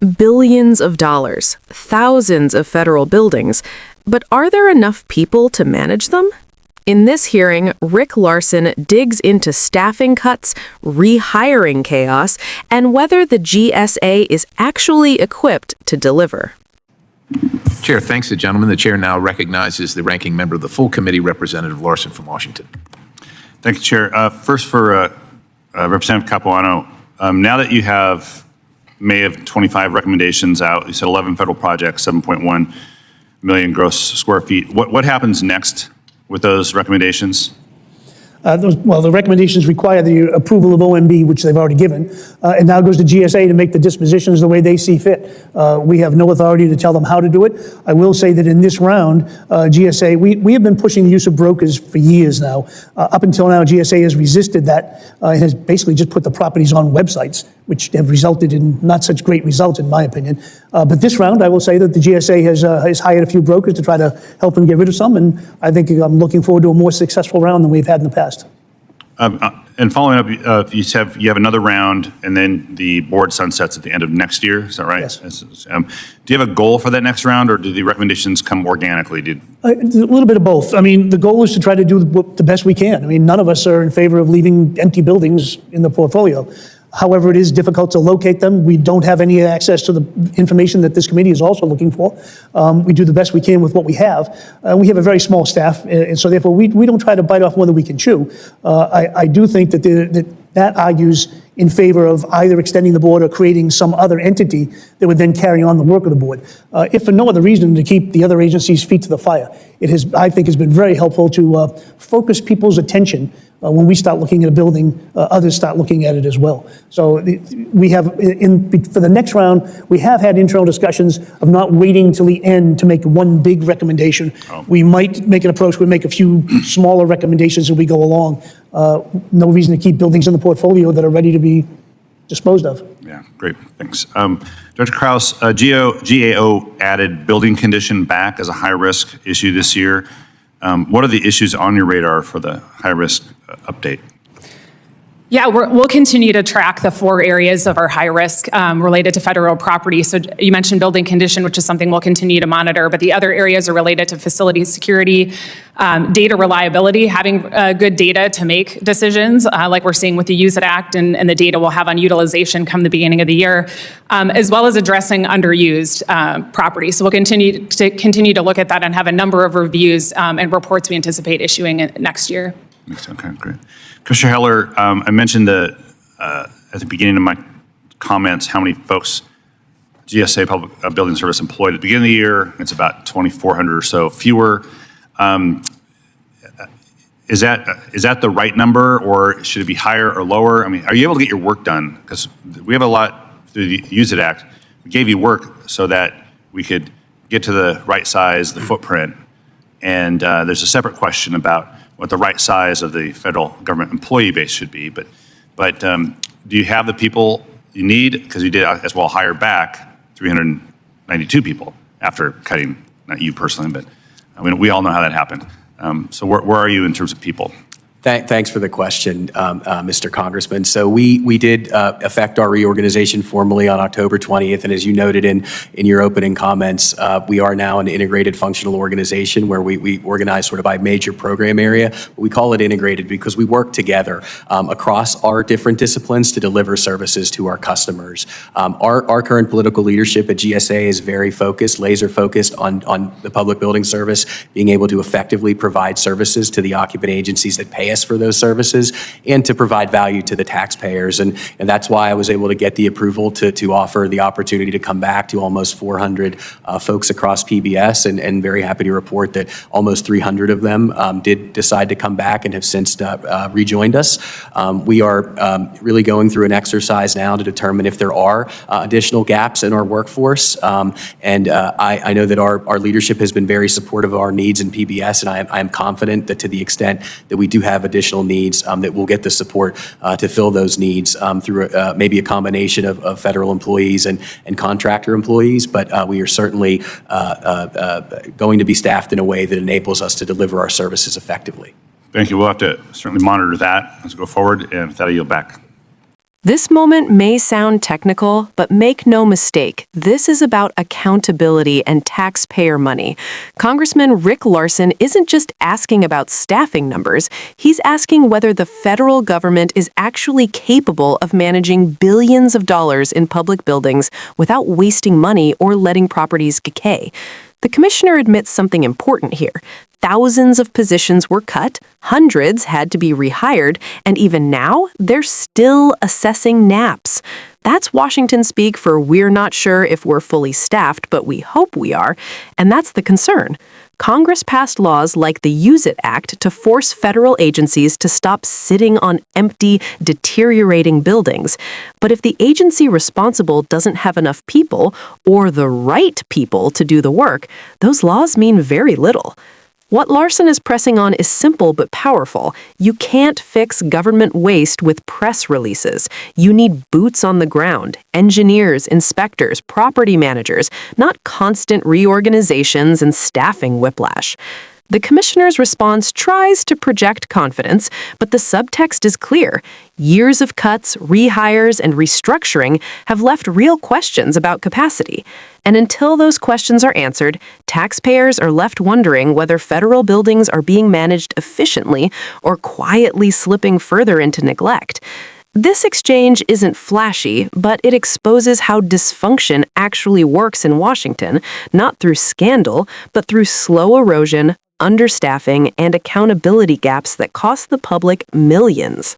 Billions of dollars, thousands of federal buildings, but are there enough people to manage them? In this hearing, Rick Larsen digs into staffing cuts, rehiring chaos, and whether the GSA is actually equipped to deliver. Chair, thanks the gentleman. The chair now recognizes the ranking member of the full committee, Representative Larsen from Washington. Thank you, Chair. First for Representative Capuano, now that you have May of 25 recommendations out, you said 11 federal projects, 7.1 million gross square feet. What happens next with those recommendations? The recommendations require the approval of OMB, which they've already given, and now goes to GSA to make the dispositions the way they see fit. We have no authority to tell them how to do it. I will say that in this round, GSA, we have been pushing the use of brokers for years now. Up until now, GSA has resisted that and has basically just put the properties on websites, which have resulted in not such great results, in my opinion. But this round, I will say that the GSA has hired a few brokers to try to help them get rid of some, and I think I'm looking forward to a more successful round than we've had in the past. And following up, you have another round, and then the board sunsets at the end of next year. Is that right? Yes. Do you have a goal for that next round, or do the recommendations come organically? A little bit of both. I mean, the goal is to try to do the best we can. I mean, none of us are in favor of leaving empty buildings in the portfolio. However, it is difficult to locate them. We don't have any access to the information that this committee is also looking for. We do the best we can with what we have. We have a very small staff, and so therefore we don't try to bite off more than we can chew. I do think that argues in favor of either extending the board or creating some other entity that would then carry on the work of the board. If for no other reason to keep the other agencies' feet to the fire. It has, I think, has been very helpful to focus people's attention. When we start looking at a building, others start looking at it as well. So we have, for the next round, we have had internal discussions of not waiting till the end to make one big recommendation. We might make an approach, we make a few smaller recommendations as we go along. No reason to keep buildings in the portfolio that are ready to be disposed of. Yeah, great, thanks. Dr. Kraus, GAO added building condition back as a high-risk issue this year. What are the issues on your radar for the high-risk update? Yeah, we'll continue to track the 4 areas of our high risk related to federal property. So you mentioned building condition, which is something we'll continue to monitor, but the other areas are related to facility security, data reliability, having good data to make decisions, like we're seeing with the Use It Act and the data we'll have on utilization come the beginning of the year, as well as addressing underused property. So we'll continue to look at that and have a number of reviews and reports we anticipate issuing next year. Okay, great. Commissioner Heller, I mentioned at the beginning of my comments how many folks GSA Public Building Service employed at the beginning of the year. It's about 2,400 or so fewer. Is that the right number, or should it be higher or lower? I mean, are you able to get your work done? Because we have a lot through the Use It Act. We gave you work so that we could get to the right size, the footprint, and there's a separate question about what the right size of the federal government employee base should be. But do you have the people you need? Because you did as well hire back 392 people after cutting, not you personally, but I mean, we all know how that happened. So where are you in terms of people? Thanks for the question, Mr. Congressman. So we did effect our reorganization formally on October 20th, and as you noted in your opening comments, we are now an integrated functional organization where we organize sort of by major program area. We call it integrated because we work together across our different disciplines to deliver services to our customers. Our current political leadership at GSA is very focused, laser focused on the public building service, being able to effectively provide services to the occupant agencies that pay us for those services and to provide value to the taxpayers. And that's why I was able to get the approval to offer the opportunity to come back to almost 400 folks across PBS, and very happy to report that almost 300 of them did decide to come back and have since rejoined us. We are really going through an exercise now to determine if there are additional gaps in our workforce. And I know that our leadership has been very supportive of our needs in PBS, and I am confident that to the extent that we do have additional needs, that we'll get the support to fill those needs through maybe a combination of federal employees and contractor employees, but we are certainly going to be staffed in a way that enables us to deliver our services effectively. Thank you. We'll have to certainly monitor that as we go forward, and with that I yield back. This moment may sound technical, but make no mistake, this is about accountability and taxpayer money. Congressman Rick Larsen isn't just asking about staffing numbers, he's asking whether the federal government is actually capable of managing billions of dollars in public buildings without wasting money or letting properties decay. The commissioner admits something important here. Thousands of positions were cut, hundreds had to be rehired, and even now, they're still assessing naps. That's Washington speak for we're not sure if we're fully staffed, but we hope we are, and that's the concern. Congress passed laws like the Use It Act to force federal agencies to stop sitting on empty, deteriorating buildings. But if the agency responsible doesn't have enough people, or the right people to do the work, those laws mean very little. What Larsen is pressing on is simple but powerful. You can't fix government waste with press releases. You need boots on the ground, engineers, inspectors, property managers, not constant reorganizations and staffing whiplash. The commissioner's response tries to project confidence, but the subtext is clear. Years of cuts, rehires, and restructuring have left real questions about capacity. And until those questions are answered, taxpayers are left wondering whether federal buildings are being managed efficiently or quietly slipping further into neglect. This exchange isn't flashy, but it exposes how dysfunction actually works in Washington, not through scandal, but through slow erosion, understaffing, and accountability gaps that cost the public millions.